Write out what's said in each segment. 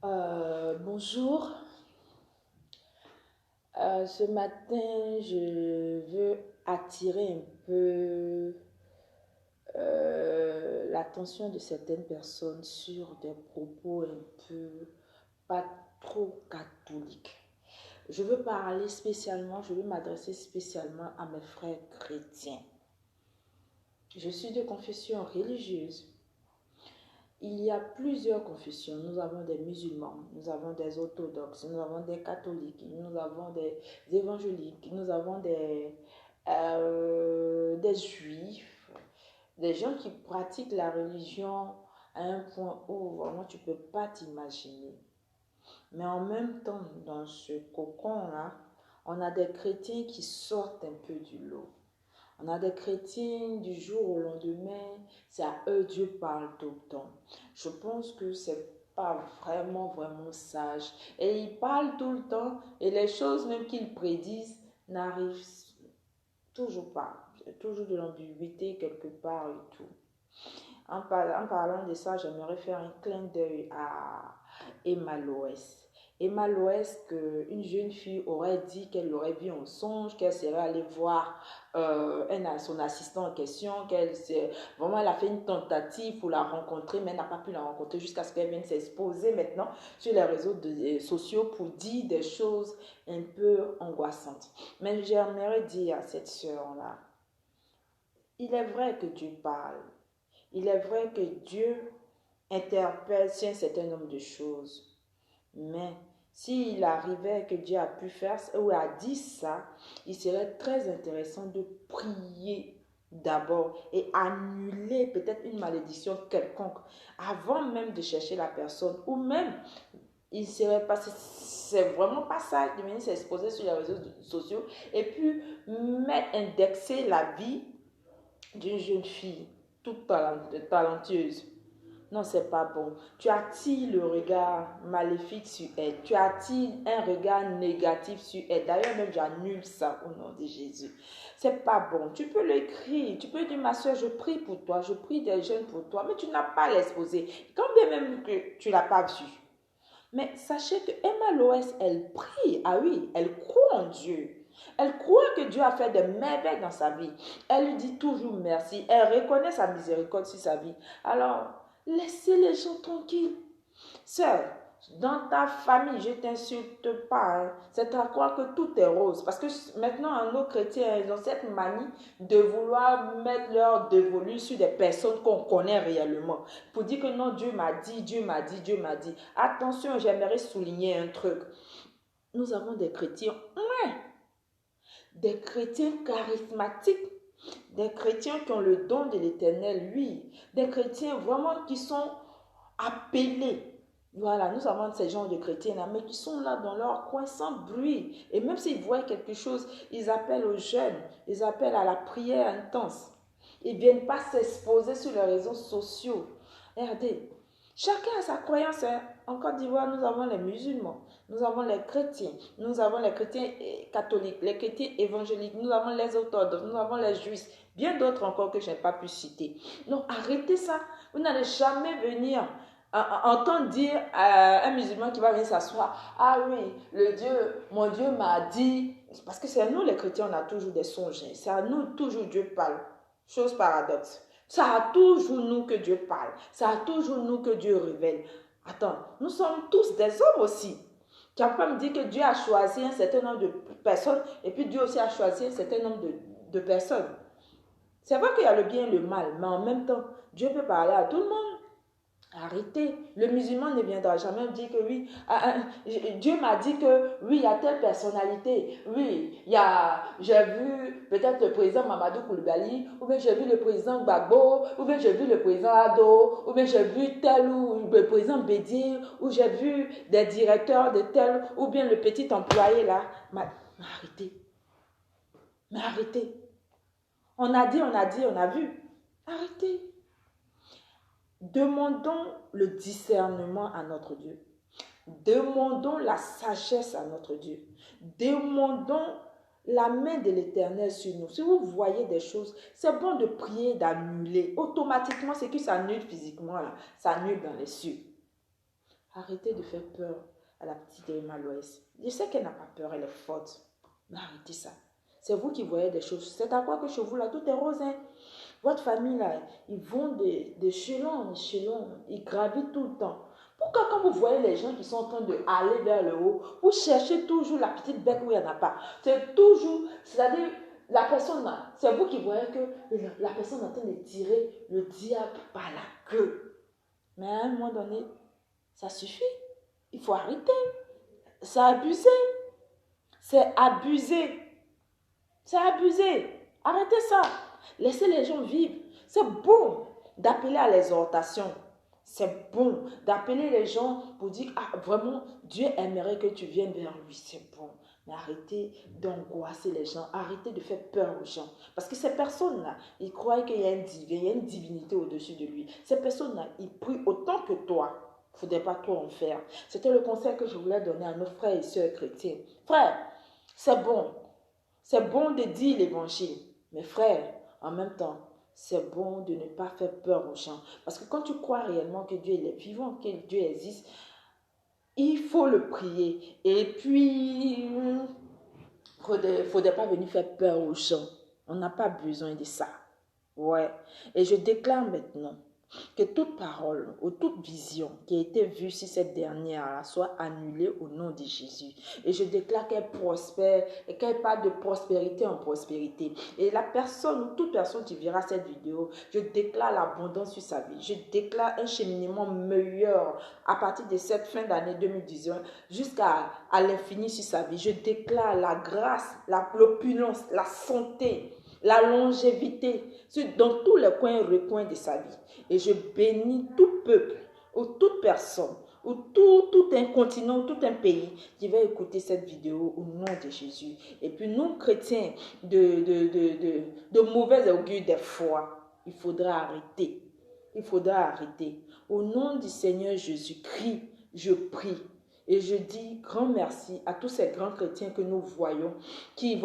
Bonjour. Ce matin, je veux attirer un peu l'attention de certaines personnes sur des propos un peu pas trop catholiques. Je veux m'adresser spécialement à mes frères chrétiens. Je suis de confession religieuse. Il y a plusieurs confessions. Nous avons des musulmans, nous avons des orthodoxes, nous avons des catholiques, nous avons des évangéliques, nous avons des juifs, des gens qui pratiquent la religion à un point où vraiment tu ne peux pas t'imaginer. Mais en même temps, dans ce cocon-là, on a des chrétiens qui sortent un peu du lot. On a des chrétiens du jour au lendemain, c'est à eux Dieu parle tout le temps. Je pense que c'est pas vraiment sage. Et ils parlent tout le temps et les choses même qu'ils prédisent n'arrivent toujours pas. Il y a toujours de l'ambiguïté quelque part et tout. En parlant de ça, j'aimerais faire un clin d'œil à Emma Loès. Emma Loès, une jeune fille aurait dit qu'elle l'aurait vu en songe, qu'elle serait allée voir son assistant en question, vraiment elle a fait une tentative pour la rencontrer, mais elle n'a pas pu la rencontrer jusqu'à ce qu'elle vienne s'exposer maintenant sur les réseaux sociaux pour dire des choses un peu angoissantes. Mais j'aimerais dire à cette sœur-là, il est vrai que Dieu parle. Il est vrai que Dieu interpelle sur un certain nombre de choses. Mais s'il arrivait que Dieu a pu faire ou a dit ça, il serait très intéressant de prier d'abord et annuler peut-être une malédiction quelconque avant même de chercher la personne. Ou même, il serait pas, c'est vraiment pas ça de venir s'exposer sur les réseaux sociaux et puis indexer la vie d'une jeune fille toute talentueuse. Non, c'est pas bon. Tu attires le regard maléfique sur elle. Tu attires un regard négatif sur elle. D'ailleurs, même j'annule ça au nom de Jésus. C'est pas bon. Tu peux l'écrire. Tu peux dire, ma soeur, je prie pour toi. Je prie des jeunes pour toi. Mais tu n'as pas à l'exposer. Quand bien même que tu ne l'as pas vu. Mais sachez que Emma Loès, elle prie. Ah oui, elle croit en Dieu. Elle croit que Dieu a fait des merveilles dans sa vie. Elle lui dit toujours merci. Elle reconnaît sa miséricorde sur sa vie. Alors, laissez les gens tranquilles. Sœur, dans ta famille, je ne t'insulte pas. Hein. C'est à croire que tout est rose. Parce que maintenant, nos chrétiens, ils ont cette manie de vouloir mettre leur dévolu sur des personnes qu'on connaît réellement. Pour dire que non, Dieu m'a dit, Dieu m'a dit, Dieu m'a dit. Attention, j'aimerais souligner un truc. Nous avons des chrétiens, des chrétiens charismatiques, des chrétiens qui ont le don de l'Éternel, oui. Des chrétiens vraiment qui sont appelés. Voilà, nous avons ces genres de chrétiens-là, mais qui sont là dans leur coin sans bruit. Et même s'ils voient quelque chose, ils appellent au jeûne, ils appellent à la prière intense. Ils ne viennent pas s'exposer sur les réseaux sociaux. Regardez, chacun a sa croyance. Hein. En Côte d'Ivoire, nous avons les musulmans, nous avons les chrétiens, nous avons les chrétiens catholiques, les chrétiens évangéliques, nous avons les orthodoxes, nous avons les juifs, bien d'autres encore que je n'ai pas pu citer. Donc arrêtez ça. Vous n'allez jamais venir entendre dire à un musulman qui va venir s'asseoir, ah oui, mon Dieu m'a dit, parce que c'est à nous les chrétiens, on a toujours des songes, c'est à nous toujours Dieu parle. Chose paradoxe. C'est à toujours nous que Dieu parle. C'est à toujours nous que Dieu révèle. Attends, nous sommes tous des hommes aussi. Tu vas pas me dire que Dieu a choisi un certain nombre de personnes et puis Dieu aussi a choisi un certain nombre de personnes. C'est vrai qu'il y a le bien et le mal, mais en même temps, Dieu peut parler à tout le monde. Arrêtez. Le musulman ne viendra jamais me dire que oui. Dieu m'a dit que oui, il y a telle personnalité. Oui, j'ai vu peut-être le président Mamadou Koulibaly, ou bien j'ai vu le président Gbagbo, ou bien j'ai vu le président Ado, ou bien j'ai vu tel ou le président Bédir, ou j'ai vu des directeurs de tel, ou bien le petit employé là. Mais arrêtez. Mais arrêtez. On a dit, on a vu. Arrêtez. Demandons le discernement à notre Dieu. Demandons la sagesse à notre Dieu. Demandons la main de l'Éternel sur nous. Si vous voyez des choses, c'est bon de prier, d'annuler. Automatiquement, c'est que ça annule physiquement, là. Ça annule dans les cieux. Arrêtez de faire peur à la petite Emma Loès. Je sais qu'elle n'a pas peur, elle est forte. Mais arrêtez ça. C'est vous qui voyez des choses. C'est à quoi que chez vous, là, tout est rose. Hein? Votre famille, là, ils vont d'échelon en échelon. Ils gravitent tout le temps. Pourquoi quand vous voyez les gens qui sont en train d'aller vers le haut, vous cherchez toujours la petite bête où il n'y en a pas. C'est toujours, c'est-à-dire, la personne là, c'est vous qui voyez que la personne est en train de tirer le diable par la queue. Mais à un moment donné, ça suffit. Il faut arrêter. C'est abusé. C'est abusé. C'est abusé. Arrêtez ça. Laissez les gens vivre. C'est bon d'appeler à l'exhortation. C'est bon d'appeler les gens pour dire, ah, vraiment, Dieu aimerait que tu viennes vers lui. C'est bon. Mais arrêtez d'angoisser les gens. Arrêtez de faire peur aux gens. Parce que ces personnes-là, ils croient qu'il y a un divin, il y a une divinité au-dessus de lui. Ces personnes-là, ils prient autant que toi. Il ne faudrait pas trop en faire. C'était le conseil que je voulais donner à nos frères et sœurs chrétiens. Frères, c'est bon. C'est bon de dire l'évangile. Mais frère, en même temps, c'est bon de ne pas faire peur aux gens. Parce que quand tu crois réellement que Dieu est vivant, que Dieu existe, il faut le prier. Et puis, il ne faudrait pas venir faire peur aux gens. On n'a pas besoin de ça. Ouais. Et je déclare maintenant que toute parole ou toute vision qui a été vue sur cette dernière soit annulée au nom de Jésus. Et je déclare qu'elle prospère et qu'elle part de prospérité en prospérité. Et la personne ou toute personne qui verra cette vidéo, je déclare l'abondance sur sa vie. Je déclare un cheminement meilleur à partir de cette fin d'année 2018 jusqu'à l'infini sur sa vie. Je déclare la grâce, l'opulence, la santé, la longévité dans tous les coins et recoins de sa vie. Et je bénis tout peuple ou toute personne ou tout un continent, tout un pays qui va écouter cette vidéo au nom de Jésus. Et puis nous, chrétiens de mauvais augure des fois, il faudra arrêter. Il faudra arrêter. Au nom du Seigneur Jésus-Christ, je prie. Et je dis grand merci à tous ces grands chrétiens que nous voyons, qui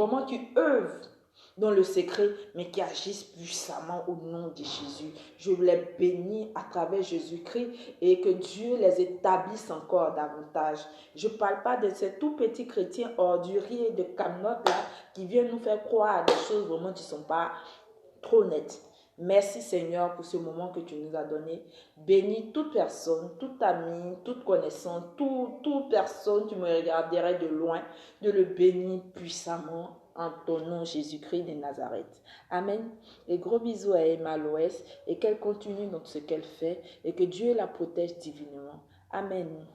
œuvrent dans le secret, mais qui agissent puissamment au nom de Jésus. Je les bénis à travers Jésus-Christ et que Dieu les établisse encore davantage. Je ne parle pas de ces tout petits chrétiens orduriers de camnotes là qui viennent nous faire croire à des choses vraiment qui ne sont pas trop nettes. Merci Seigneur pour ce moment que tu nous as donné. Bénis toute personne, tout ami, toute connaissance, toute personne qui me regarderait de loin, de le bénir puissamment en ton nom Jésus-Christ de Nazareth. Amen. Et gros bisous à Emma Loès et qu'elle continue dans ce qu'elle fait et que Dieu la protège divinement. Amen.